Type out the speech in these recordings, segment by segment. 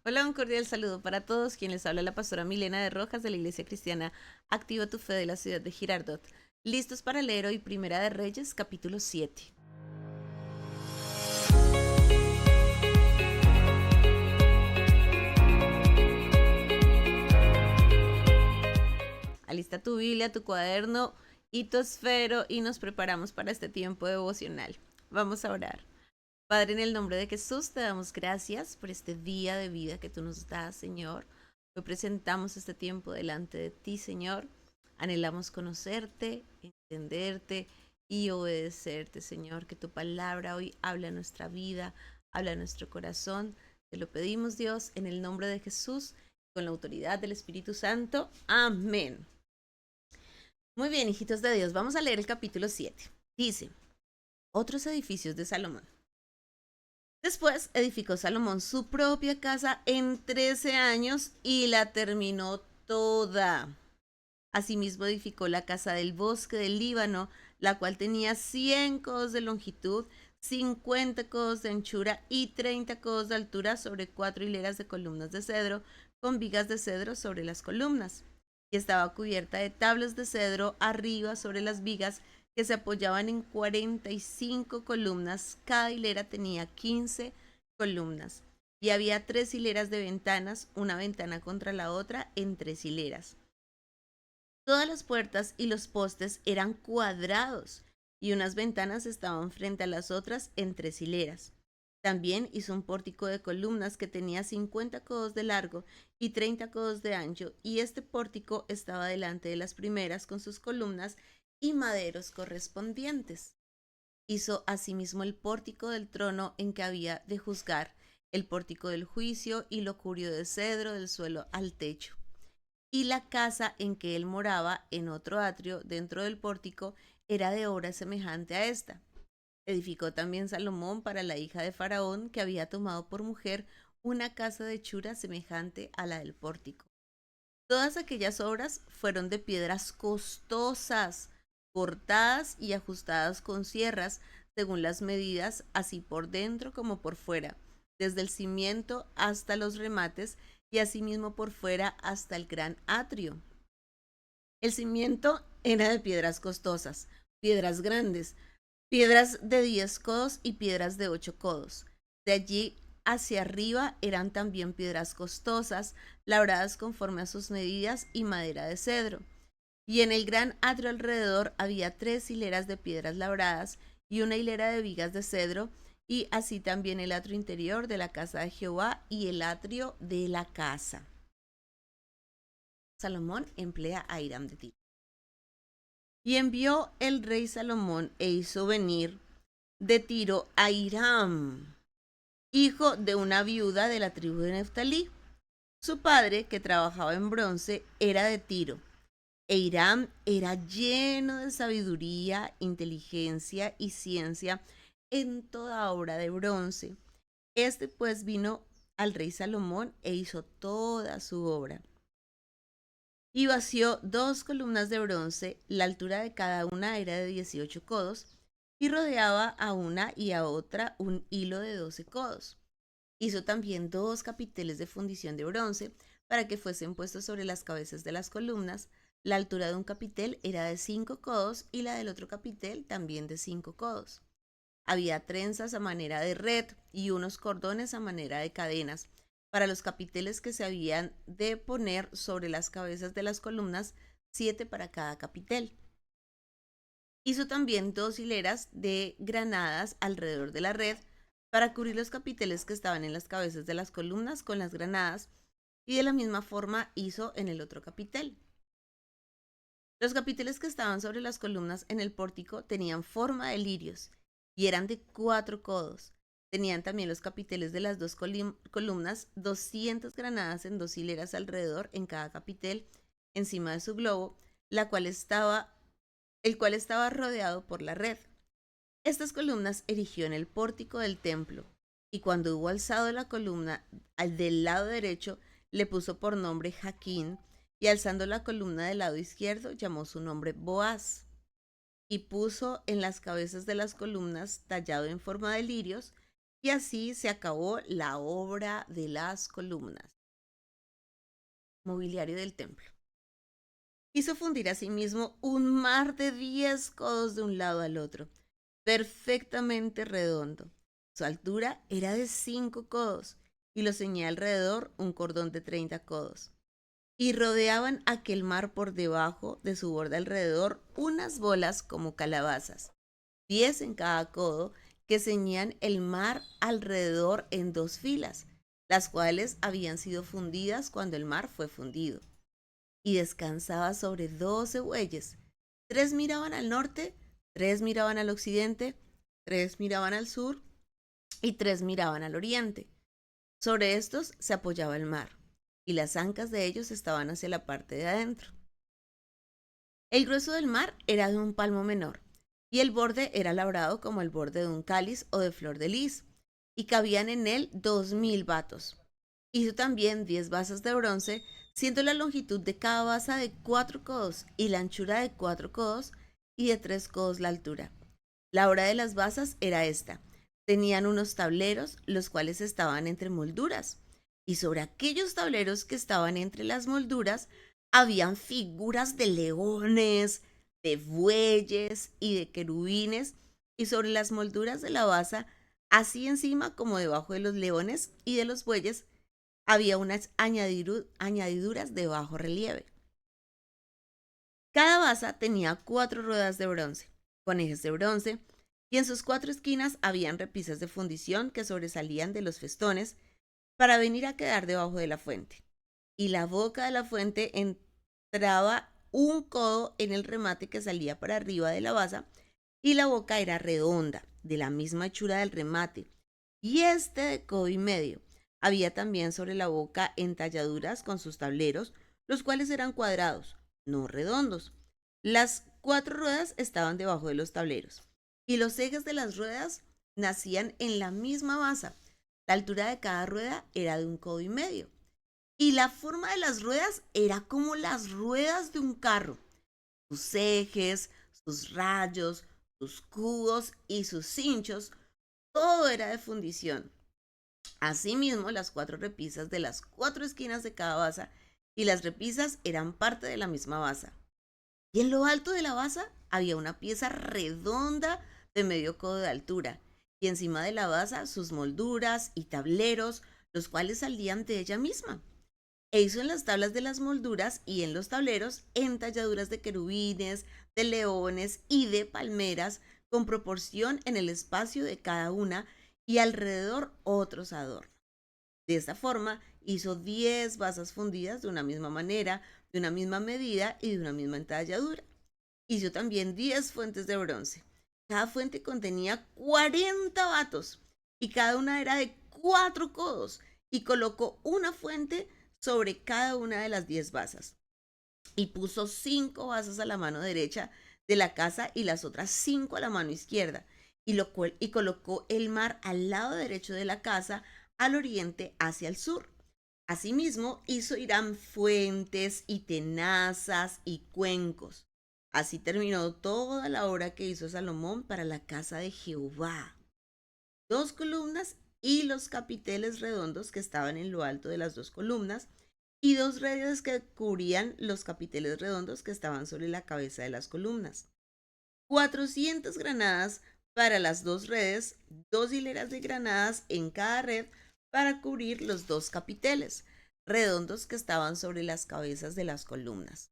Hola, un cordial saludo para todos. Quien les habla la pastora Milena de Rojas de la Iglesia Cristiana Activa tu Fe de la ciudad de Girardot. Listos para leer hoy Primera de Reyes, capítulo 7. Alista tu Biblia, tu cuaderno y tu esfero y nos preparamos para este tiempo devocional. Vamos a orar. Padre, en el nombre de Jesús, te damos gracias por este día de vida que tú nos das, Señor. Hoy presentamos este tiempo delante de ti, Señor. Anhelamos conocerte, entenderte y obedecerte, Señor. Que tu palabra hoy habla a nuestra vida, habla a nuestro corazón. Te lo pedimos, Dios, en el nombre de Jesús, con la autoridad del Espíritu Santo. Amén. Muy bien, hijitos de Dios, vamos a leer el capítulo 7. Dice, otros edificios de Salomón. Después edificó Salomón su propia casa en 13 años y la terminó toda. Asimismo edificó la casa del bosque del Líbano, la cual tenía 100 codos de longitud, 50 codos de anchura y 30 codos de altura sobre 4 hileras de columnas de cedro, con vigas de cedro sobre las columnas. Y estaba cubierta de tablas de cedro arriba sobre las vigas que se apoyaban en 45 columnas. Cada hilera tenía 15 columnas. Y había 3 hileras de ventanas, una ventana contra la otra en 3 hileras. Todas las puertas y los postes eran cuadrados y unas ventanas estaban frente a las otras en 3 hileras. También hizo un pórtico de columnas que tenía 50 codos de largo y 30 codos de ancho, y este pórtico estaba delante de las primeras con sus columnas y maderos correspondientes. Hizo asimismo el pórtico del trono en que había de juzgar, el pórtico del juicio y locurio de cedro del suelo al techo. Y la casa en que él moraba, en otro atrio dentro del pórtico, era de obra semejante a esta. Edificó también Salomón para la hija de Faraón, que había tomado por mujer una casa de hechura semejante a la del pórtico. Todas aquellas obras fueron de piedras costosas, cortadas y ajustadas con sierras, según las medidas, así por dentro como por fuera, desde el cimiento hasta los remates, y asimismo por fuera hasta el gran atrio. El cimiento era de piedras costosas, piedras grandes, piedras de 10 codos y piedras de 8 codos. De allí hacia arriba eran también piedras costosas, labradas conforme a sus medidas, y madera de cedro. Y en el gran atrio alrededor había 3 hileras de piedras labradas y una hilera de vigas de cedro, y así también el atrio interior de la casa de Jehová y el atrio de la casa. Salomón emplea a Hiram de Tiro. Y envió el rey Salomón e hizo venir de Tiro a Hiram, hijo de una viuda de la tribu de Neftalí. Su padre, que trabajaba en bronce, era de Tiro, e Hiram era lleno de sabiduría, inteligencia y ciencia en toda obra de bronce. Este pues vino al rey Salomón e hizo toda su obra. Y vació 2 columnas de bronce, la altura de cada una era de 18 codos, y rodeaba a una y a otra un hilo de 12 codos. Hizo también 2 capiteles de fundición de bronce, para que fuesen puestos sobre las cabezas de las columnas. La altura de un capitel era de 5 codos y la del otro capitel también de 5 codos. Había trenzas a manera de red y unos cordones a manera de cadenas para los capiteles que se habían de poner sobre las cabezas de las columnas, 7 para cada capitel. Hizo también 2 hileras de granadas alrededor de la red para cubrir los capiteles que estaban en las cabezas de las columnas con las granadas, y de la misma forma hizo en el otro capitel. Los capiteles que estaban sobre las columnas en el pórtico tenían forma de lirios y eran de 4 codos. Tenían también los capiteles de las 2 columnas 200 granadas en 2 hileras alrededor en cada capitel, encima de su globo, el cual estaba rodeado por la red. Estas columnas erigió en el pórtico del templo, y cuando hubo alzado la columna al del lado derecho, le puso por nombre Jaquín, y alzando la columna del lado izquierdo, llamó su nombre Boaz. Y puso en las cabezas de las columnas, tallado en forma de lirios, Y así se acabó la obra de las columnas, mobiliario del templo. Hizo fundir asimismo un mar de 10 codos de un lado al otro, perfectamente redondo. Su altura era de 5 codos y lo ceñía alrededor un cordón de 30 codos. Y rodeaban aquel mar por debajo de su borde alrededor unas bolas como calabazas, 10 en cada codo, que ceñían el mar alrededor en 2 filas, las cuales habían sido fundidas cuando el mar fue fundido. Y descansaba sobre 12 bueyes. 3 miraban al norte, 3 miraban al occidente, 3 miraban al sur y 3 miraban al oriente. Sobre estos se apoyaba el mar, y las ancas de ellos estaban hacia la parte de adentro. El grueso del mar era de un palmo menor, y el borde era labrado como el borde de un cáliz o de flor de lis, y cabían en él 2000 batos. Hizo también 10 basas de bronce, siendo la longitud de cada basa de 4 codos, y la anchura de 4 codos, y de 3 codos la altura. La obra de las basas era esta: tenían unos tableros, los cuales estaban entre molduras, y sobre aquellos tableros que estaban entre las molduras habían figuras de leones, de bueyes y de querubines, y sobre las molduras de la basa, así encima como debajo de los leones y de los bueyes, había unas añadiduras de bajo relieve. Cada basa tenía 4 ruedas de bronce, con ejes de bronce, y en sus 4 esquinas habían repisas de fundición que sobresalían de los festones para venir a quedar debajo de la fuente. Y la boca de la fuente entraba un codo en el remate que salía para arriba de la basa, y la boca era redonda, de la misma hechura del remate, y este de codo y medio. Había también sobre la boca entalladuras con sus tableros, los cuales eran cuadrados, no redondos. Las 4 ruedas estaban debajo de los tableros, y los ejes de las ruedas nacían en la misma basa. La altura de cada rueda era de un codo y medio, y la forma de las ruedas era como las ruedas de un carro. Sus ejes, sus rayos, sus cubos y sus cinchos, todo era de fundición. Asimismo, las 4 repisas de las 4 esquinas de cada basa y las repisas eran parte de la misma basa. Y en lo alto de la basa había una pieza redonda de medio codo de altura, y encima de la basa sus molduras y tableros, los cuales salían de ella misma. E hizo en las tablas de las molduras y en los tableros entalladuras de querubines, de leones y de palmeras, con proporción en el espacio de cada una, y alrededor otros adornos. De esta forma hizo 10 basas fundidas de una misma manera, de una misma medida y de una misma entalladura. Hizo también 10 fuentes de bronce. Cada fuente contenía 40 batos, y cada una era de 4 codos, y colocó una fuente sobre cada una de las 10 basas. Y puso 5 basas a la mano derecha de la casa y las otras 5 a la mano izquierda, y colocó el mar al lado derecho de la casa, al oriente hacia el sur. Asimismo hizo Hiram fuentes y tenazas y cuencos. Así terminó toda la obra que hizo Salomón para la casa de Jehová: 2 columnas y los capiteles redondos que estaban en lo alto de las 2 columnas, y 2 redes que cubrían los capiteles redondos que estaban sobre la cabeza de las columnas. 400 granadas para las 2 redes, 2 hileras de granadas en cada red para cubrir los 2 capiteles redondos que estaban sobre las cabezas de las columnas.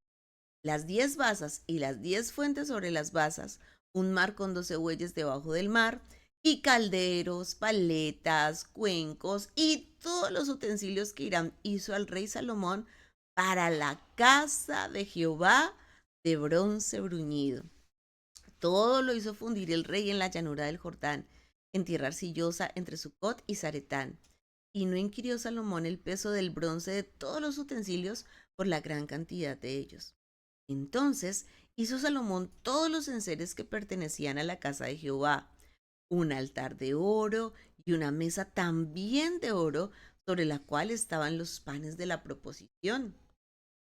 Las 10 basas y las 10 fuentes sobre las basas, un mar con 12 bueyes debajo del mar, y calderos, paletas, cuencos y todos los utensilios que Hiram hizo al rey Salomón para la casa de Jehová de bronce bruñido. Todo lo hizo fundir el rey en la llanura del Jordán, en tierra arcillosa entre Sucot y Zaretán. Y no inquirió Salomón el peso del bronce de todos los utensilios por la gran cantidad de ellos. Entonces hizo Salomón todos los enseres que pertenecían a la casa de Jehová: un altar de oro y una mesa también de oro, sobre la cual estaban los panes de la proposición.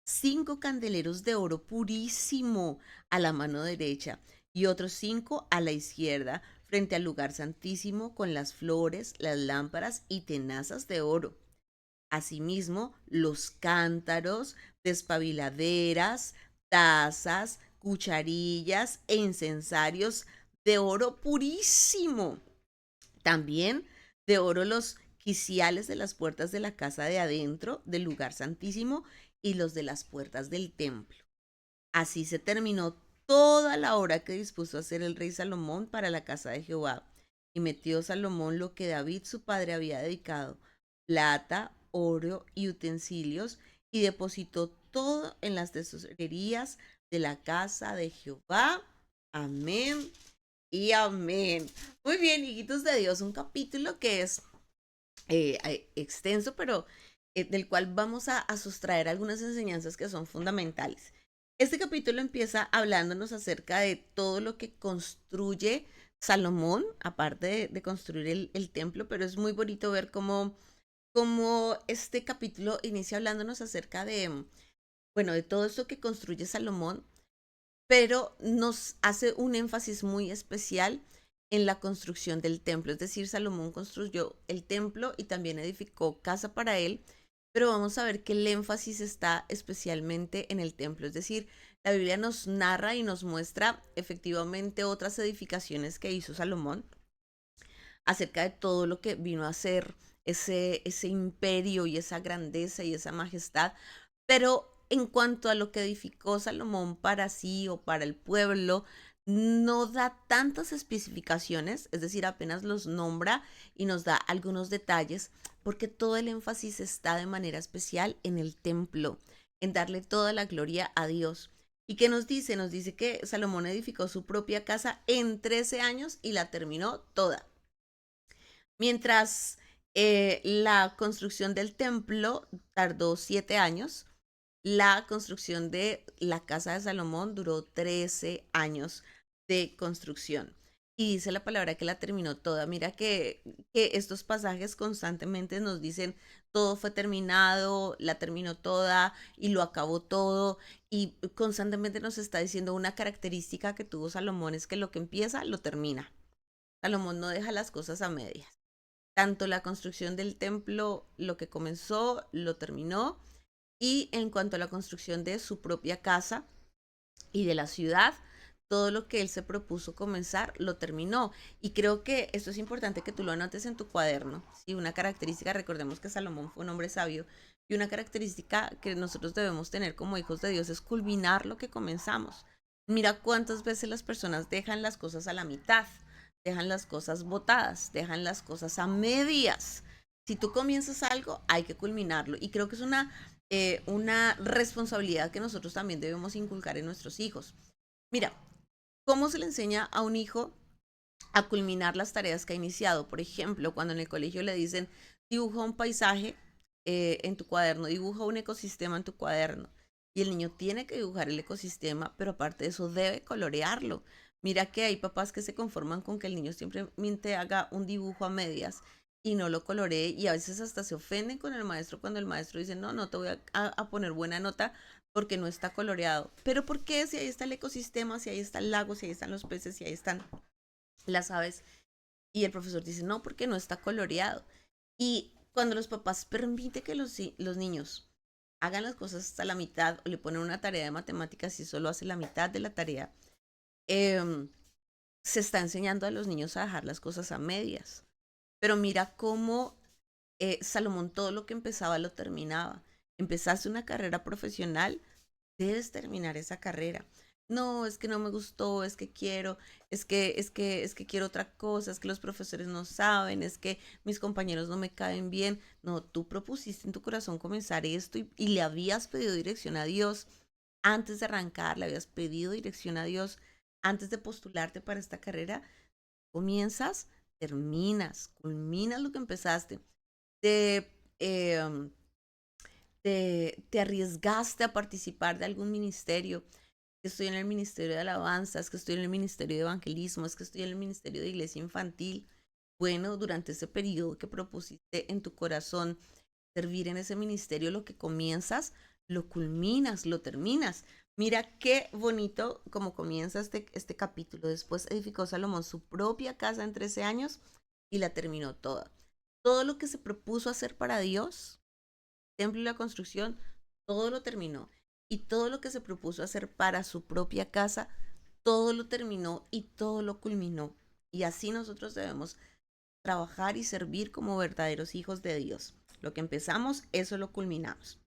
5 candeleros de oro purísimo a la mano derecha, y otros 5 a la izquierda, frente al lugar santísimo con las flores, las lámparas y tenazas de oro. Asimismo, los cántaros, despabiladeras, tazas, cucharillas e incensarios de oro purísimo. También de oro los quiciales de las puertas de la casa de adentro del lugar santísimo y los de las puertas del templo. Así se terminó toda la obra que dispuso hacer el rey Salomón para la casa de Jehová. Y metió Salomón lo que David su padre había dedicado, plata, oro y utensilios, y depositó todo en las tesorerías de la casa de Jehová. Amén y amén. Muy bien, hijitos de Dios, un capítulo que es extenso, pero del cual vamos a sustraer algunas enseñanzas que son fundamentales. Este capítulo empieza hablándonos acerca de todo lo que construye Salomón, aparte de construir el templo, pero es muy bonito ver cómo este capítulo inicia hablándonos acerca de, bueno, de todo esto que construye Salomón, pero nos hace un énfasis muy especial en la construcción del templo. Es decir, Salomón construyó el templo y también edificó casa para él, pero vamos a ver que el énfasis está especialmente en el templo. Es decir, la Biblia nos narra y nos muestra efectivamente otras edificaciones que hizo Salomón acerca de todo lo que vino a hacer ese imperio y esa grandeza y esa majestad, pero en cuanto a lo que edificó Salomón para sí o para el pueblo, no da tantas especificaciones, es decir, apenas los nombra y nos da algunos detalles, porque todo el énfasis está de manera especial en el templo, en darle toda la gloria a Dios. ¿Y qué nos dice? Nos dice que Salomón edificó su propia casa en 13 años y la terminó toda. Mientras la construcción del templo tardó 7 años, la construcción de la casa de Salomón duró 13 años de construcción. Y dice la palabra que la terminó toda. Mira que estos pasajes constantemente nos dicen, todo fue terminado, la terminó toda y lo acabó todo. Y constantemente nos está diciendo una característica que tuvo Salomón es que lo que empieza, lo termina. Salomón no deja las cosas a medias. Tanto la construcción del templo, lo que comenzó, lo terminó. Y en cuanto a la construcción de su propia casa y de la ciudad, todo lo que él se propuso comenzar, lo terminó. Y creo que esto es importante que tú lo anotes en tu cuaderno. ¿Sí? Una característica, recordemos que Salomón fue un hombre sabio, y una característica que nosotros debemos tener como hijos de Dios es culminar lo que comenzamos. Mira cuántas veces las personas dejan las cosas a la mitad, dejan las cosas botadas, dejan las cosas a medias. Si tú comienzas algo, hay que culminarlo. Y creo que es una responsabilidad que nosotros también debemos inculcar en nuestros hijos. Mira, ¿cómo se le enseña a un hijo a culminar las tareas que ha iniciado? Por ejemplo, cuando en el colegio le dicen, dibuja un paisaje en tu cuaderno, dibuja un ecosistema en tu cuaderno. Y el niño tiene que dibujar el ecosistema, pero aparte de eso debe colorearlo. Mira que hay papás que se conforman con que el niño simplemente haga un dibujo a medias y no lo coloree, y a veces hasta se ofenden con el maestro cuando el maestro dice, no, no te voy a poner buena nota porque no está coloreado. Pero ¿por qué? Si ahí está el ecosistema, si ahí está el lago, si ahí están los peces, si ahí están las aves. Y el profesor dice, no, porque no está coloreado. Y cuando los papás permiten que los niños hagan las cosas hasta la mitad o le ponen una tarea de matemáticas y solo hace la mitad de la tarea, eh, se está enseñando a los niños a dejar las cosas a medias. Pero mira cómo Salomón todo lo que empezaba lo terminaba. Empezaste una carrera profesional, debes terminar esa carrera. No, es que no me gustó, es que quiero, es que quiero otra cosa, es que los profesores no saben, es que mis compañeros no me caen bien. No, tú propusiste en tu corazón comenzar esto y le habías pedido dirección a Dios antes de arrancar, le habías pedido dirección a Dios antes de postularte para esta carrera. Comienzas, terminas, culminas lo que empezaste. Te, em, te arriesgaste a participar de algún ministerio, que estoy en el ministerio de alabanza, es que estoy en el ministerio de evangelismo, es que estoy en el ministerio de iglesia infantil. Bueno, durante ese periodo que propusiste en tu corazón servir en ese ministerio, lo que comienzas, lo culminas, lo terminas. Mira qué bonito como comienza este capítulo. Después edificó Salomón su propia casa en 13 años y la terminó toda. Todo lo que se propuso hacer para Dios, templo y la construcción, todo lo terminó. Y todo lo que se propuso hacer para su propia casa, todo lo terminó y todo lo culminó. Y así nosotros debemos trabajar y servir como verdaderos hijos de Dios. Lo que empezamos, eso lo culminamos.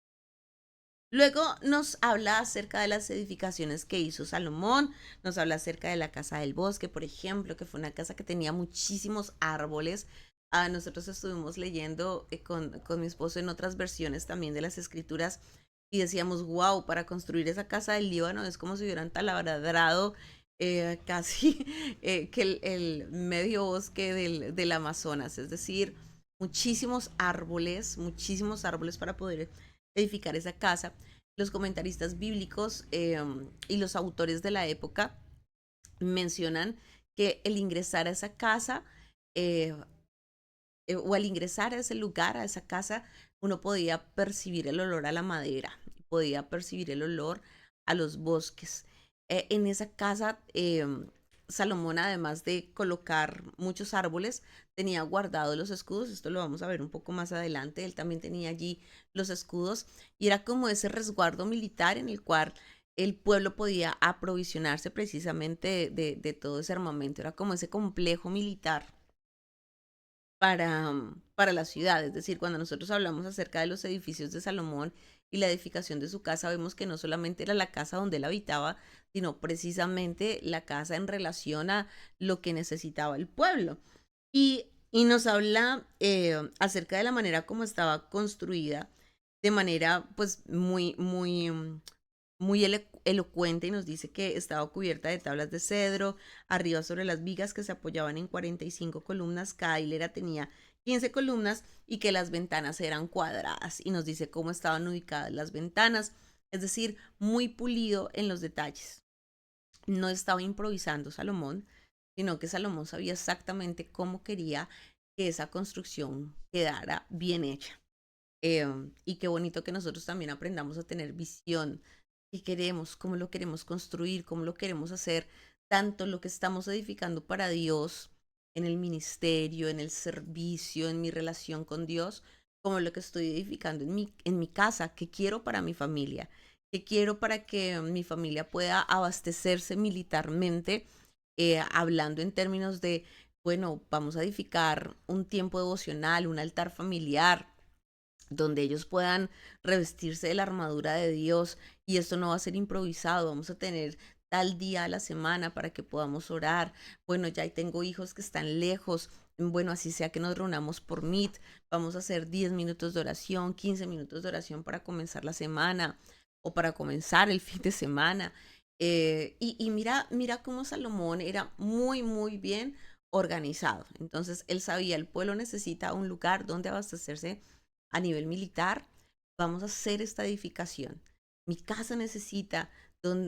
Luego nos habla acerca de las edificaciones que hizo Salomón, nos habla acerca de la casa del bosque, por ejemplo, que fue una casa que tenía muchísimos árboles. Nosotros estuvimos leyendo con mi esposo en otras versiones también de las escrituras y decíamos, wow, para construir esa casa del Líbano es como si hubieran taladrado casi que el medio bosque del Amazonas, es decir, muchísimos árboles para poder edificar esa casa. Los comentaristas bíblicos y los autores de la época mencionan que el ingresar a esa casa eh, o al ingresar a ese lugar, a esa casa, uno podía percibir el olor a la madera, podía percibir el olor a los bosques. En esa casa, Salomón, además de colocar muchos árboles, tenía guardados los escudos. Esto lo vamos a ver un poco más adelante. Él también tenía allí los escudos y era como ese resguardo militar en el cual el pueblo podía aprovisionarse precisamente de todo ese armamento. Era como ese complejo militar para la ciudad. Es decir, cuando nosotros hablamos acerca de los edificios de Salomón y la edificación de su casa, vemos que no solamente era la casa donde él habitaba, sino precisamente la casa en relación a lo que necesitaba el pueblo. Y nos habla acerca de la manera como estaba construida, de manera pues muy elocuente, y nos dice que estaba cubierta de tablas de cedro, arriba sobre las vigas que se apoyaban en 45 columnas, cada hilera tenía 15 columnas y que las ventanas eran cuadradas, y nos dice cómo estaban ubicadas las ventanas, es decir, muy pulido en los detalles. No estaba improvisando Salomón, sino que Salomón sabía exactamente cómo quería que esa construcción quedara bien hecha. Y qué bonito que nosotros también aprendamos a tener visión, qué queremos, cómo lo queremos construir, cómo lo queremos hacer, tanto lo que estamos edificando para Dios en el ministerio, en el servicio, en mi relación con Dios, como lo que estoy edificando en mi casa, qué quiero para mi familia, qué quiero para que mi familia pueda abastecerse militarmente, hablando en términos de, bueno, vamos a edificar un tiempo devocional, un altar familiar donde ellos puedan revestirse de la armadura de Dios, y esto no va a ser improvisado, vamos a tener tal día a la semana para que podamos orar. Bueno, ya tengo hijos que están lejos, bueno, así sea que nos reunamos por Meet, vamos a hacer 10 minutos de oración, 15 minutos de oración para comenzar la semana o para comenzar el fin de semana. Y mira cómo Salomón era muy bien organizado. Entonces él sabía, el pueblo necesita un lugar donde abastecerse a nivel militar. Vamos a hacer esta edificación. Mi casa necesita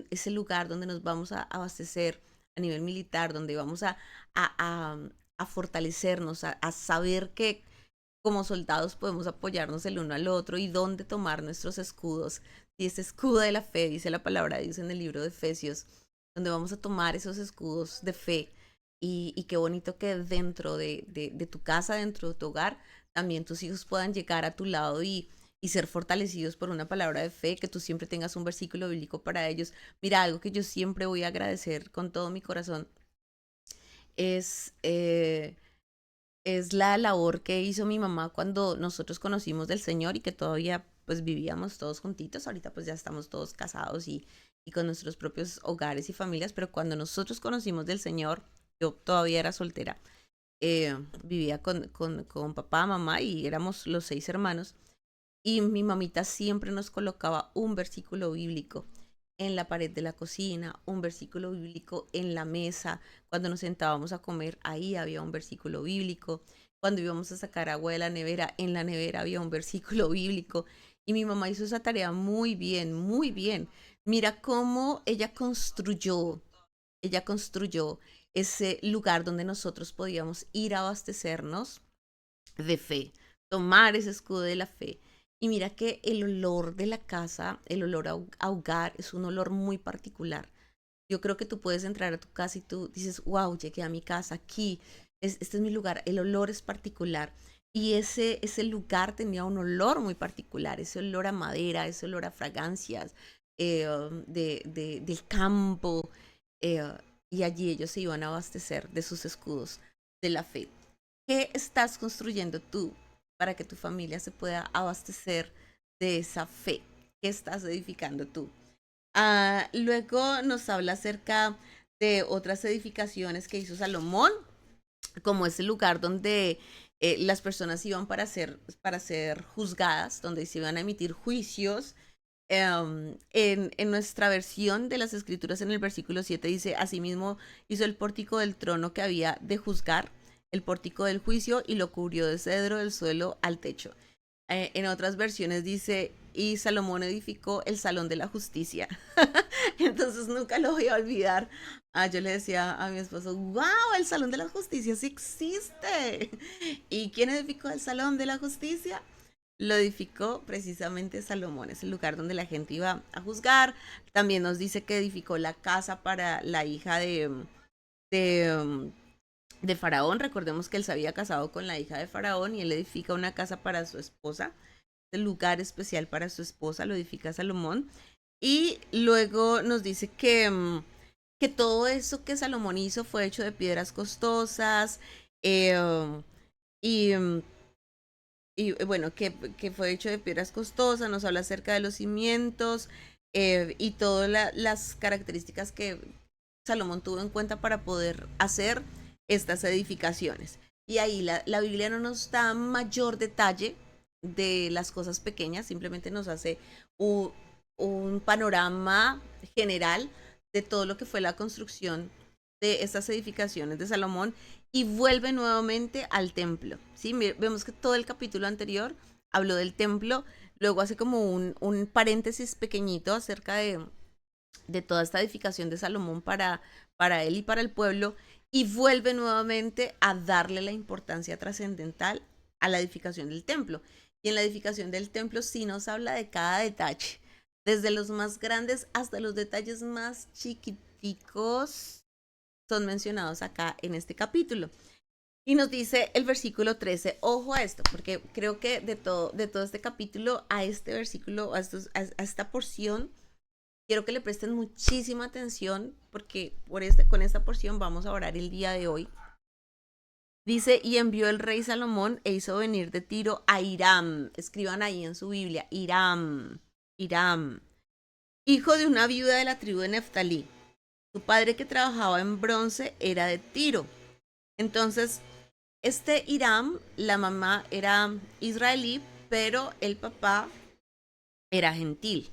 ese lugar donde nos vamos a abastecer a nivel militar, donde vamos a fortalecernos, a saber que como soldados podemos apoyarnos el uno al otro y dónde tomar nuestros escudos. Y ese escudo de la fe, dice la palabra de Dios en el libro de Efesios, donde vamos a tomar esos escudos de fe. Y qué bonito que dentro de tu casa, dentro de tu hogar, también tus hijos puedan llegar a tu lado y ser fortalecidos por una palabra de fe, que tú siempre tengas un versículo bíblico para ellos. Mira, algo que yo siempre voy a agradecer con todo mi corazón es, es la labor que hizo mi mamá cuando nosotros conocimos del Señor y que todavía pues vivíamos todos juntitos. Ahorita pues ya estamos todos casados y con nuestros propios hogares y familias, pero cuando nosotros conocimos del Señor, yo todavía era soltera, vivía con papá, mamá y éramos los 6 hermanos. Y mi mamita siempre nos colocaba un versículo bíblico en la pared de la cocina, un versículo bíblico en la mesa. Cuando nos sentábamos a comer, ahí había un versículo bíblico. Cuando íbamos a sacar agua de la nevera, en la nevera había un versículo bíblico. Y mi mamá hizo esa tarea muy bien, muy bien. Mira cómo ella construyó ese lugar donde nosotros podíamos ir a abastecernos de fe, tomar ese escudo de la fe. Y mira que el olor de la casa, el olor a hogar, es un olor muy particular. Yo creo que tú puedes entrar a tu casa y tú dices, wow, llegué a mi casa, aquí, este es mi lugar, el olor es particular. Y ese lugar tenía un olor muy particular, ese olor a madera, ese olor a fragancias del campo. eh, y allí ellos se iban a abastecer de sus escudos de la fe. ¿Qué estás construyendo tú para que tu familia se pueda abastecer de esa fe? ¿Qué estás edificando tú? Luego nos habla acerca de otras edificaciones que hizo Salomón, como ese lugar donde las personas iban para ser juzgadas, donde se iban a emitir juicios. En nuestra versión de las escrituras, en el versículo 7 dice, asimismo hizo el pórtico del trono que había de juzgar, el pórtico del juicio, y lo cubrió de cedro del suelo al techo. En otras versiones dice, y Salomón edificó el salón de la justicia. Entonces nunca lo voy a olvidar. Yo le decía a mi esposo, wow, el salón de la justicia sí existe. ¿Y quién edificó el salón de la justicia? Lo edificó precisamente Salomón, es el lugar donde la gente iba a juzgar. También nos dice que edificó la casa para la hija de, de Faraón. Recordemos que él se había casado con la hija de Faraón y él edifica una casa para su esposa. El lugar especial para su esposa lo edifica Salomón. Y luego nos dice que todo eso que Salomón hizo fue hecho de piedras costosas eh, y, bueno, que fue hecho de piedras costosas. Nos habla acerca de los cimientos y todas las características que Salomón tuvo en cuenta para poder hacer estas edificaciones. Y ahí la Biblia no nos da mayor detalle de las cosas pequeñas, simplemente nos hace un, un panorama general de todo lo que fue la construcción de estas edificaciones de Salomón y vuelve nuevamente al templo. ¿Sí? Vemos que todo el capítulo anterior habló del templo, luego hace como un paréntesis pequeñito acerca de toda esta edificación de Salomón para él y para el pueblo, y vuelve nuevamente a darle la importancia trascendental a la edificación del templo. Y en la edificación del templo sí nos habla de cada detalle, desde los más grandes hasta los detalles más chiquiticos son mencionados acá en este capítulo. Y nos dice el versículo 13, ojo a esto, porque creo que de todo este capítulo a este versículo, a esta porción, quiero que le presten muchísima atención porque con esta porción vamos a orar el día de hoy. Dice, y envió el rey Salomón e hizo venir de Tiro a Hiram. Escriban ahí en su Biblia, Hiram, Hiram, hijo de una viuda de la tribu de Neftalí. Su padre que trabajaba en bronce era de Tiro. Entonces, este Hiram, la mamá era israelí, pero el papá era gentil.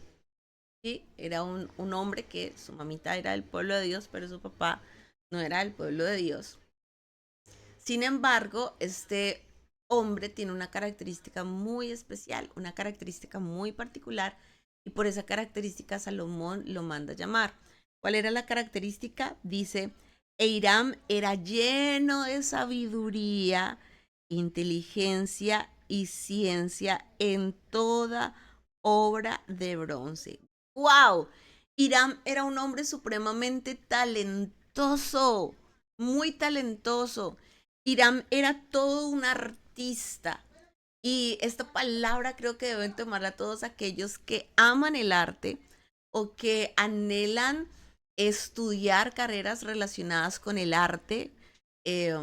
¿Sí? Era un hombre que su mamita era del pueblo de Dios, pero su papá no era del pueblo de Dios. Sin embargo, este hombre tiene una característica muy especial, una característica muy particular, y por esa característica Salomón lo manda a llamar. ¿Cuál era la característica? Dice, Eiram era lleno de sabiduría, inteligencia y ciencia en toda obra de bronce. ¡Wow! Hiram era un hombre supremamente talentoso, muy talentoso. Hiram era todo un artista. Y esta palabra creo que deben tomarla todos aquellos que aman el arte o que anhelan estudiar carreras relacionadas con el arte. eh,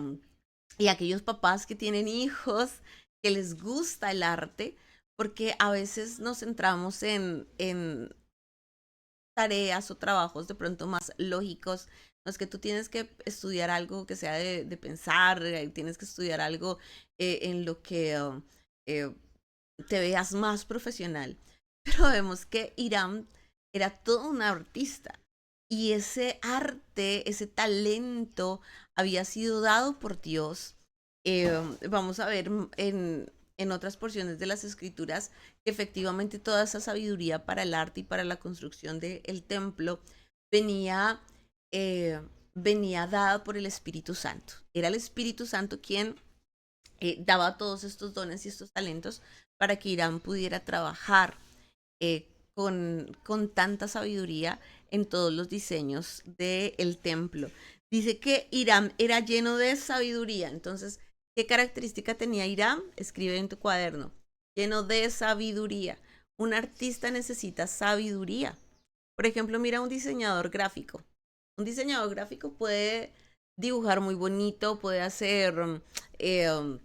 y aquellos papás que tienen hijos que les gusta el arte, porque a veces nos centramos en tareas o trabajos de pronto más lógicos, no es que tú tienes que estudiar algo que sea de pensar, tienes que estudiar algo en lo que eh, te veas más profesional. Pero vemos que Irán era todo un artista y ese arte, ese talento había sido dado por Dios. Vamos a ver en otras porciones de las escrituras que efectivamente toda esa sabiduría para el arte y para la construcción del templo venía, venía dada por el Espíritu Santo. Era el Espíritu Santo quien daba todos estos dones y estos talentos para que Irán pudiera trabajar con tanta sabiduría en todos los diseños del templo. Dice que Irán era lleno de sabiduría. Entonces, ¿qué característica tenía Irán? Escribe en tu cuaderno. Lleno de sabiduría. Un artista necesita sabiduría. Por ejemplo, mira un diseñador gráfico. Un diseñador gráfico puede dibujar muy bonito, puede hacer, eh, um,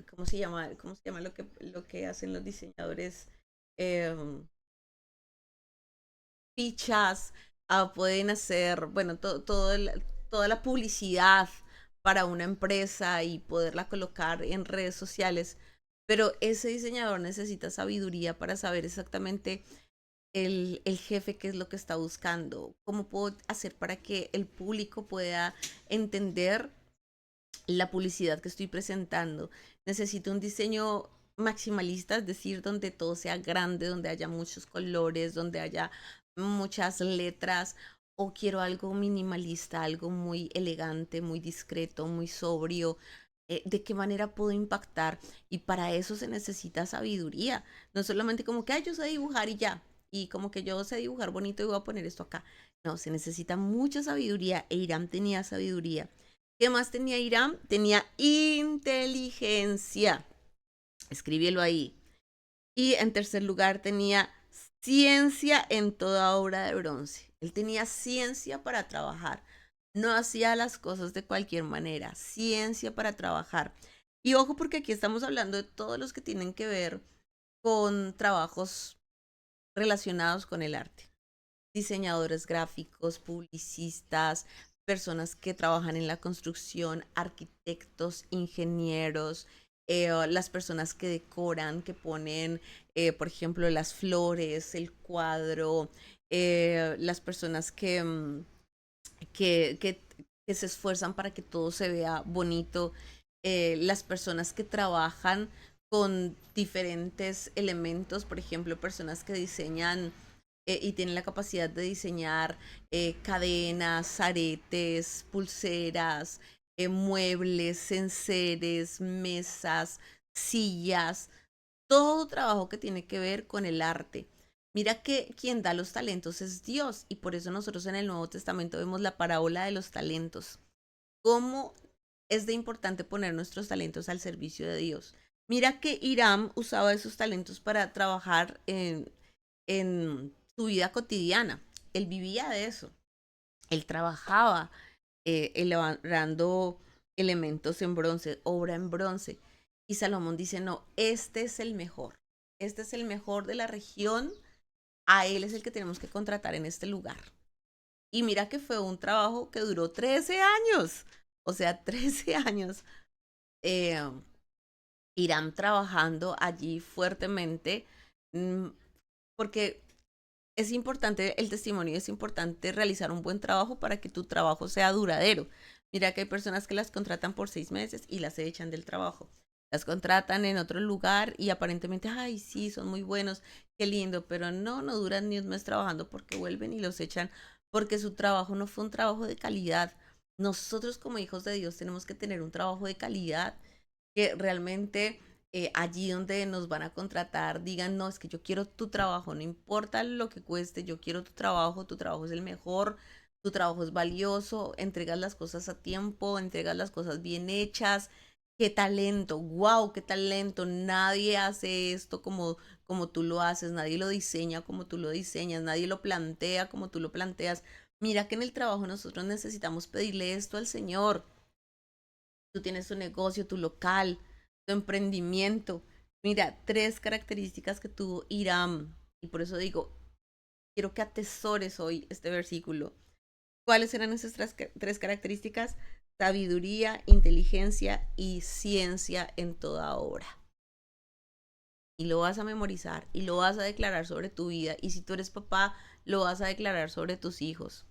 ¿cómo se llama? ¿Cómo se llama lo que hacen los diseñadores? Um, Fichas, pueden hacer, bueno, toda la publicidad para una empresa y poderla colocar en redes sociales. Pero ese diseñador necesita sabiduría para saber exactamente el jefe qué es lo que está buscando, cómo puedo hacer para que el público pueda entender la publicidad que estoy presentando. Necesito un diseño maximalista, es decir, donde todo sea grande, donde haya muchos colores, donde haya muchas letras, o quiero algo minimalista, algo muy elegante, muy discreto, muy sobrio. ¿De qué manera puedo impactar? Y para eso se necesita sabiduría. No solamente como que, ay, yo sé dibujar y ya. Y como que yo sé dibujar bonito y voy a poner esto acá. No, se necesita mucha sabiduría. E Irán tenía sabiduría. ¿Qué más tenía Irán? Tenía inteligencia. Escríbelo ahí. Y en tercer lugar tenía ciencia en toda obra de bronce. Él tenía ciencia para trabajar. No hacía las cosas de cualquier manera. Ciencia para trabajar. Y ojo porque aquí estamos hablando de todos los que tienen que ver con trabajos relacionados con el arte. Diseñadores gráficos, publicistas, personas que trabajan en la construcción, arquitectos, ingenieros, las personas que decoran, que ponen, por ejemplo, las flores, el cuadro, las personas que, que, que se esfuerzan para que todo se vea bonito, las personas que trabajan con diferentes elementos, por ejemplo, personas que diseñan y tienen la capacidad de diseñar cadenas, aretes, pulseras, muebles, enseres, mesas, sillas, todo trabajo que tiene que ver con el arte. Mira que quien da los talentos es Dios y por eso nosotros en el Nuevo Testamento vemos la parábola de los talentos. ¿Cómo es de importante poner nuestros talentos al servicio de Dios? Mira que Hiram usaba esos talentos para trabajar en su vida cotidiana. Él vivía de eso. Él trabajaba elaborando elementos en bronce, obra en bronce. Y Salomón dice, no, este es el mejor. Este es el mejor de la región. A él es el que tenemos que contratar en este lugar. Y mira que fue un trabajo que duró 13 años. O sea, 13 años. Eh, irán trabajando allí fuertemente mm, porque es importante el testimonio, es importante realizar un buen trabajo para que tu trabajo sea duradero. Mira que hay personas que las contratan por 6 meses y las echan del trabajo. Las contratan en otro lugar y aparentemente, ay, sí, son muy buenos, qué lindo, pero no, no duran ni un mes trabajando porque vuelven y los echan porque su trabajo no fue un trabajo de calidad. Nosotros como hijos de Dios tenemos que tener un trabajo de calidad que realmente allí donde nos van a contratar digan, no, es que yo quiero tu trabajo, no importa lo que cueste, yo quiero tu trabajo es el mejor, tu trabajo es valioso, entregas las cosas a tiempo, entregas las cosas bien hechas. Qué talento, wow, qué talento. Nadie hace esto como tú lo haces, nadie lo diseña como tú lo diseñas, nadie lo plantea como tú lo planteas. Mira que en el trabajo nosotros necesitamos pedirle esto al Señor. Tú tienes tu negocio, tu local, tu emprendimiento. Mira, tres características que tuvo Hiram. Y por eso digo, quiero que atesores hoy este versículo. ¿Cuáles eran esas tres características? Sabiduría, inteligencia y ciencia en toda obra. Y lo vas a memorizar y lo vas a declarar sobre tu vida. Y si tú eres papá, lo vas a declarar sobre tus hijos.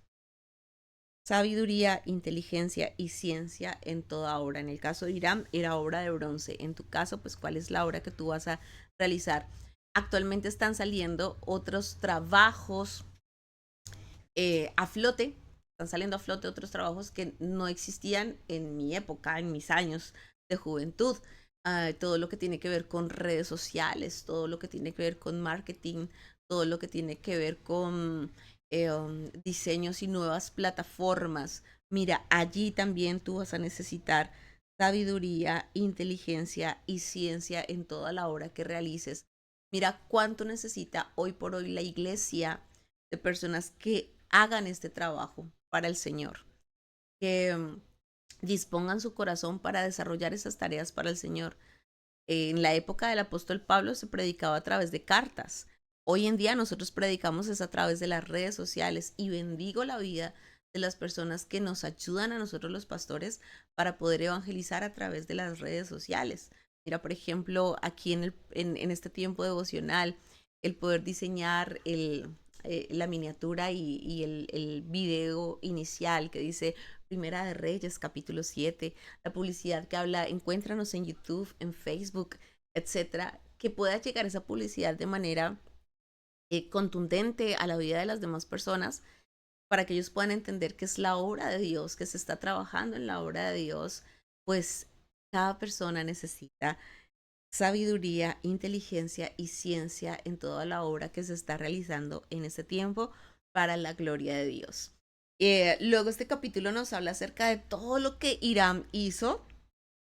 Sabiduría, inteligencia y ciencia en toda obra. En el caso de Irán era obra de bronce. En tu caso, pues, ¿cuál es la obra que tú vas a realizar? Actualmente están saliendo otros trabajos a flote. Están saliendo a flote otros trabajos que no existían en mi época, en mis años. de juventud, todo lo que tiene que ver con redes sociales, todo lo que tiene que ver con marketing, todo lo que tiene que ver con diseños y nuevas plataformas. Mira, allí también tú vas a necesitar sabiduría, inteligencia y ciencia en toda la obra que realices. Mira cuánto necesita hoy por hoy la iglesia de personas que hagan este trabajo para el Señor, que dispongan su corazón para desarrollar esas tareas para el Señor. En la época del apóstol Pablo se predicaba a través de cartas. Hoy en día nosotros predicamos es a través de las redes sociales y bendigo la vida de las personas que nos ayudan a nosotros los pastores para poder evangelizar a través de las redes sociales. Mira, por ejemplo, aquí en este tiempo devocional, el poder diseñar la miniatura y el video inicial que dice Primera de Reyes, capítulo 7, la publicidad que habla, encuéntranos en YouTube, en Facebook, etcétera, que pueda llegar esa publicidad de manera contundente a la vida de las demás personas para que ellos puedan entender que es la obra de Dios, que se está trabajando en la obra de Dios, pues cada persona necesita sabiduría, inteligencia y ciencia en toda la obra que se está realizando en este tiempo para la gloria de Dios. Luego este capítulo nos habla acerca de todo lo que Irán hizo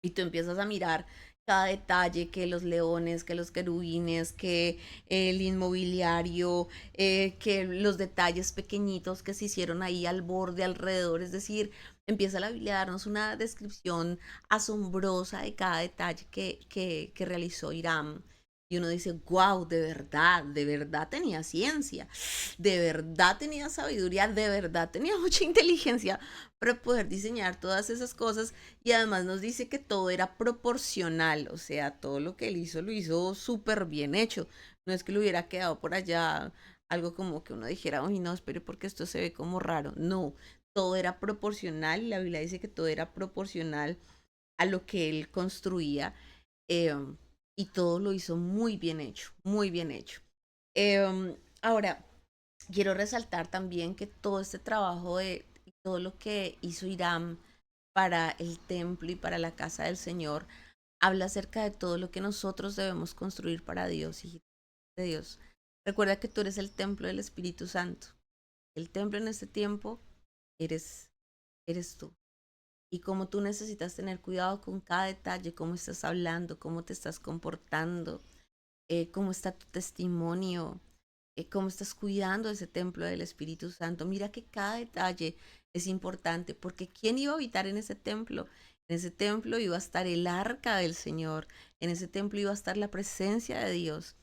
y tú empiezas a mirar cada detalle, que los leones, que los querubines, que el inmobiliario, que los detalles pequeñitos que se hicieron ahí al borde, alrededor, es decir, empieza la Biblia a darnos una descripción asombrosa de cada detalle que realizó Irán. Y uno dice, wow, de verdad tenía ciencia, de verdad tenía sabiduría, de verdad tenía mucha inteligencia para poder diseñar todas esas cosas y además nos dice que todo era proporcional, o sea, todo lo que él hizo lo hizo súper bien hecho. No es que le hubiera quedado por allá algo como que uno dijera, uy, no, espere porque esto se ve como raro. No, todo era proporcional y la Biblia dice que todo era proporcional a lo que él construía eh, y todo lo hizo muy bien hecho, muy bien hecho. Ahora, quiero resaltar también que todo este trabajo de todo lo que hizo Irán para el templo y para la casa del Señor, habla acerca de todo lo que nosotros debemos construir para Dios, hijitos de Dios. Recuerda que tú eres el templo del Espíritu Santo. El templo en este tiempo eres, eres tú. Y como tú necesitas tener cuidado con cada detalle, cómo estás hablando, cómo te estás comportando, cómo está tu testimonio, cómo estás cuidando ese templo del Espíritu Santo. Mira que cada detalle es importante porque ¿quién iba a habitar en ese templo? En ese templo iba a estar el arca del Señor, en ese templo iba a estar la presencia de Dios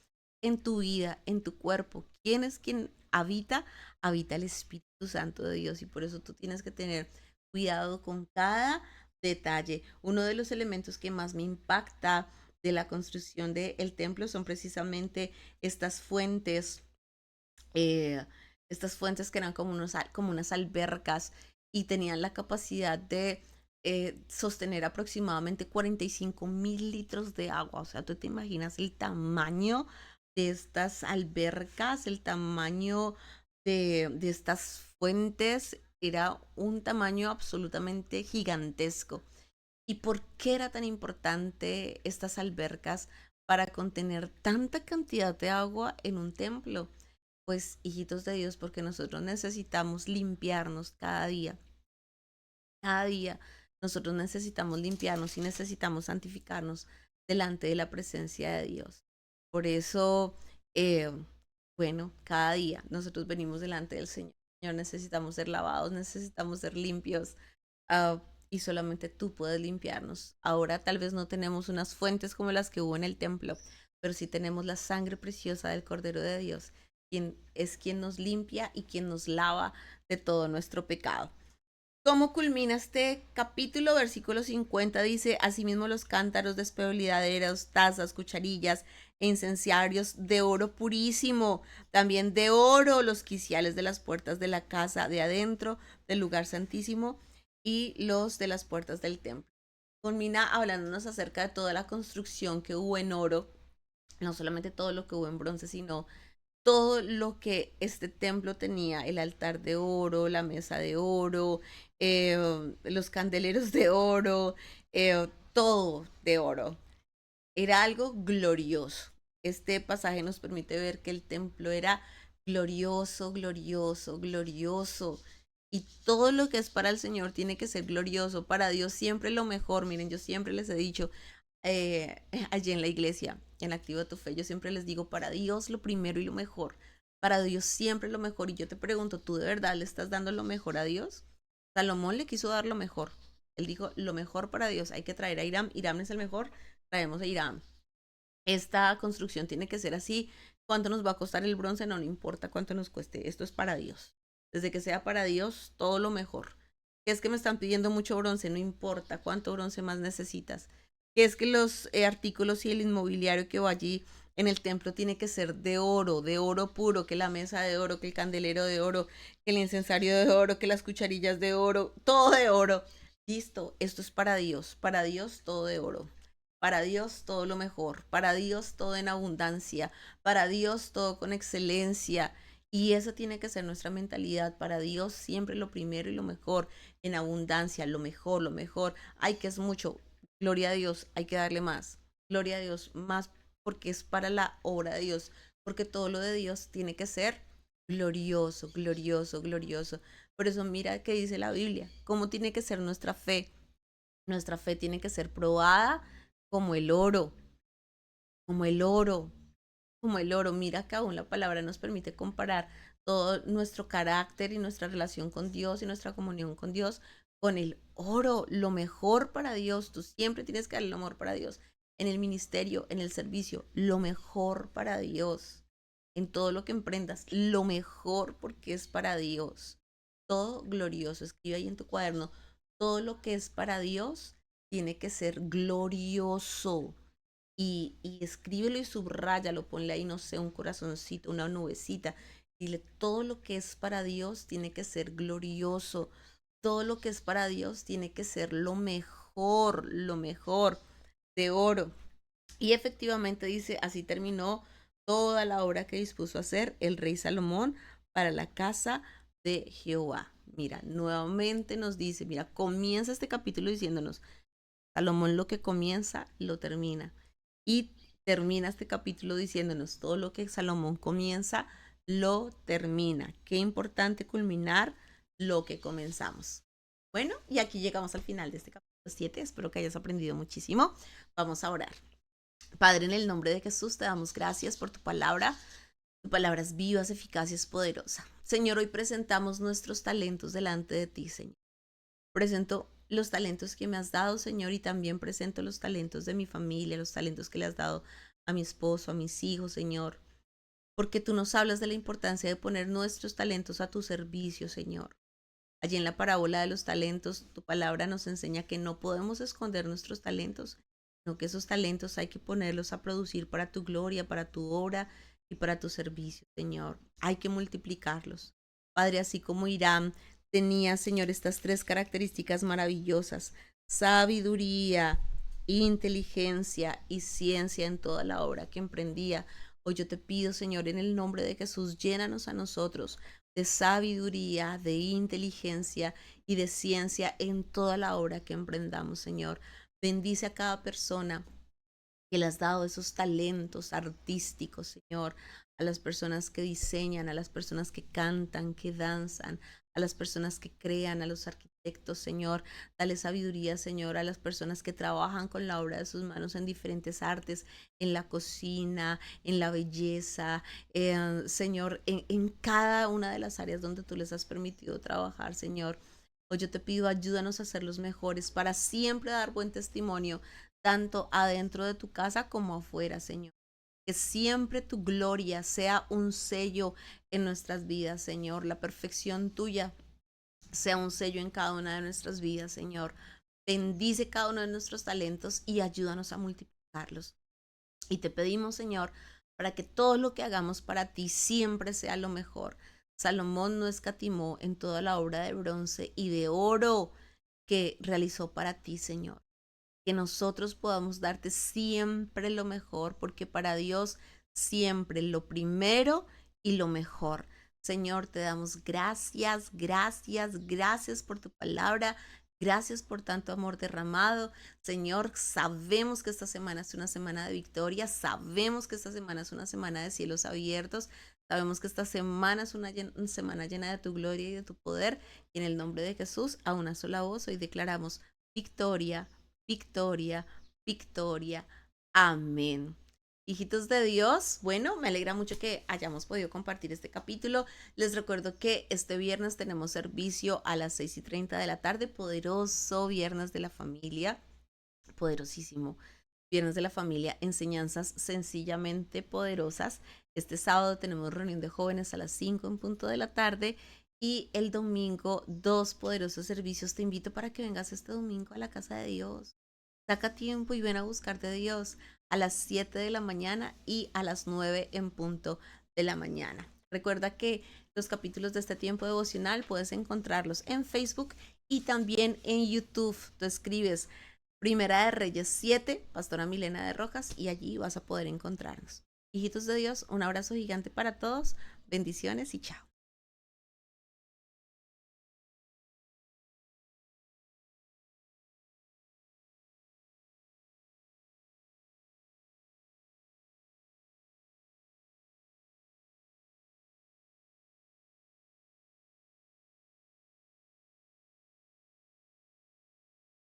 en tu vida, en tu cuerpo. ¿Quién es quien habita? Habita el Espíritu Santo de Dios y por eso tú tienes que tener cuidado con cada detalle. Uno de los elementos que más me impacta de la construcción del templo son precisamente estas fuentes, eh, estas fuentes que eran como, como unas albercas y tenían la capacidad de sostener aproximadamente 45.000 litros de agua. O sea, tú te imaginas el tamaño de estas albercas, el tamaño de estas fuentes, era un tamaño absolutamente gigantesco. ¿Y por qué era tan importante estas albercas para contener tanta cantidad de agua en un templo? Pues, hijitos de Dios, porque nosotros necesitamos limpiarnos cada día. Cada día nosotros necesitamos limpiarnos y necesitamos santificarnos delante de la presencia de Dios. Por eso, eh, bueno, cada día nosotros venimos delante del Señor. Señor, necesitamos ser lavados, necesitamos ser limpios. ah, y solamente tú puedes limpiarnos. Ahora tal vez no tenemos unas fuentes como las que hubo en el templo, pero sí tenemos la sangre preciosa del Cordero de Dios, quien es quien nos limpia y quien nos lava de todo nuestro pecado. ¿Cómo culmina este capítulo? Versículo 50 dice, asimismo los cántaros, despedorriaderos, tazas, cucharillas e incenciarios de oro purísimo, también de oro los quiciales de las puertas de la casa de adentro del lugar santísimo y los de las puertas del templo. Culmina hablándonos acerca de toda la construcción que hubo en oro, no solamente todo lo que hubo en bronce, sino todo lo que este templo tenía, el altar de oro, la mesa de oro, los candeleros de oro, todo de oro. Era algo glorioso. Este pasaje nos permite ver que el templo era glorioso, glorioso, glorioso. Y todo lo que es para el Señor tiene que ser glorioso. Para Dios siempre lo mejor. Miren, yo siempre les he dicho allí en la iglesia, en Activa tu Fe, yo siempre les digo, para Dios lo primero y lo mejor. Para Dios siempre lo mejor. Y yo te pregunto, ¿tú de verdad le estás dando lo mejor a Dios? Salomón le quiso dar lo mejor. Él dijo, lo mejor para Dios. Hay que traer a Hiram. Hiram es el mejor. Traemos a Hiram. Esta construcción tiene que ser así. ¿Cuánto nos va a costar el bronce? No, no importa cuánto nos cueste. Esto es para Dios. Desde que sea para Dios, todo lo mejor. ¿Qué es que me están pidiendo mucho bronce? No importa cuánto bronce más necesitas. ¿Qué es que los artículos y el inmobiliario que va allí en el templo tiene que ser de oro puro, que la mesa de oro, que el candelero de oro, que el incensario de oro, que las cucharillas de oro, todo de oro? Listo, esto es para Dios todo de oro. Para Dios todo lo mejor, para Dios todo en abundancia, para Dios todo con excelencia. Y esa tiene que ser nuestra mentalidad. Para Dios siempre lo primero y lo mejor, en abundancia, lo mejor, lo mejor. Ay, que es mucho. Gloria a Dios, hay que darle más. Gloria a Dios, más porque es para la obra de Dios. Porque todo lo de Dios tiene que ser glorioso, glorioso, glorioso. Por eso mira que dice la Biblia, cómo tiene que ser nuestra fe. Nuestra fe tiene que ser probada como el oro, como el oro, como el oro. Mira que aún la palabra nos permite comparar todo nuestro carácter y nuestra relación con Dios y nuestra comunión con Dios con el oro, lo mejor para Dios. Tú siempre tienes que darle lo mejor para Dios. En el ministerio, en el servicio, lo mejor para Dios. En todo lo que emprendas, lo mejor porque es para Dios. Todo glorioso. Escribe ahí en tu cuaderno. Todo lo que es para Dios tiene que ser glorioso y escríbelo y subráyalo, ponle ahí, no sé, un corazoncito, una nubecita. Dile, todo lo que es para Dios tiene que ser glorioso. Todo lo que es para Dios tiene que ser lo mejor de oro. Y efectivamente dice, así terminó toda la obra que dispuso hacer el rey Salomón para la casa de Jehová. Mira, nuevamente nos dice, mira, comienza este capítulo diciéndonos, Salomón lo que comienza, lo termina. Y termina este capítulo diciéndonos, todo lo que Salomón comienza, lo termina. Qué importante culminar lo que comenzamos. Bueno, y aquí llegamos al final de este capítulo 7. Espero que hayas aprendido muchísimo. Vamos a orar. Padre, en el nombre de Jesús te damos gracias por tu palabra. Tu palabra es viva, es eficaz y es poderosa. Señor, hoy presentamos nuestros talentos delante de ti, Señor. Presento los talentos que me has dado, Señor, y también presento los talentos de mi familia, los talentos que le has dado a mi esposo, a mis hijos, Señor. Porque tú nos hablas de la importancia de poner nuestros talentos a tu servicio, Señor. Allí en la parábola de los talentos, tu palabra nos enseña que no podemos esconder nuestros talentos, sino que esos talentos hay que ponerlos a producir para tu gloria, para tu obra y para tu servicio, Señor. Hay que multiplicarlos. Padre, así como Irán tenía, Señor, estas tres características maravillosas: sabiduría, inteligencia y ciencia en toda la obra que emprendía. Hoy yo te pido, Señor, en el nombre de Jesús, llénanos a nosotros de sabiduría, de inteligencia y de ciencia en toda la obra que emprendamos, Señor. Bendice a cada persona que le has dado esos talentos artísticos, Señor, a las personas que diseñan, a las personas que cantan, que danzan, a las personas que crean, a los arquitectos, Señor. Dale sabiduría, Señor, a las personas que trabajan con la obra de sus manos en diferentes artes, en la cocina, en la belleza, Señor, en cada una de las áreas donde tú les has permitido trabajar, Señor. Hoy yo te pido, ayúdanos a ser los mejores para siempre dar buen testimonio tanto adentro de tu casa como afuera, Señor. Que siempre tu gloria sea un sello en nuestras vidas, Señor. La perfección tuya sea un sello en cada una de nuestras vidas, Señor. Bendice cada uno de nuestros talentos y ayúdanos a multiplicarlos. Y te pedimos, Señor, para que todo lo que hagamos para ti siempre sea lo mejor. Salomón no escatimó en toda la obra de bronce y de oro que realizó para ti, Señor. Que nosotros podamos darte siempre lo mejor, porque para Dios siempre lo primero y lo mejor. Señor, te damos gracias, gracias, gracias por tu palabra. Gracias por tanto amor derramado. Señor, sabemos que esta semana es una semana de victoria, sabemos que esta semana es una semana de cielos abiertos, sabemos que esta semana es una semana llena de tu gloria y de tu poder. Y en el nombre de Jesús, a una sola voz, hoy declaramos victoria, victoria, victoria. Amén. Hijitos de Dios, bueno, me alegra mucho que hayamos podido compartir este capítulo. Les recuerdo que este viernes tenemos servicio a las 6:30 de la tarde, poderoso viernes de la familia, poderosísimo. Viernes de la familia, enseñanzas sencillamente poderosas. Este sábado tenemos reunión de jóvenes a las 5 en punto de la tarde y el domingo dos poderosos servicios. Te invito para que vengas este domingo a la casa de Dios. Saca tiempo y ven a buscar de Dios a las 7 de la mañana y a las 9 en punto de la mañana. Recuerda que los capítulos de este tiempo devocional puedes encontrarlos en Facebook y también en YouTube. Tú escribes Primera de Reyes 7, Pastora Milena de Rojas, y allí vas a poder encontrarnos. Hijitos de Dios, un abrazo gigante para todos. Bendiciones y chao.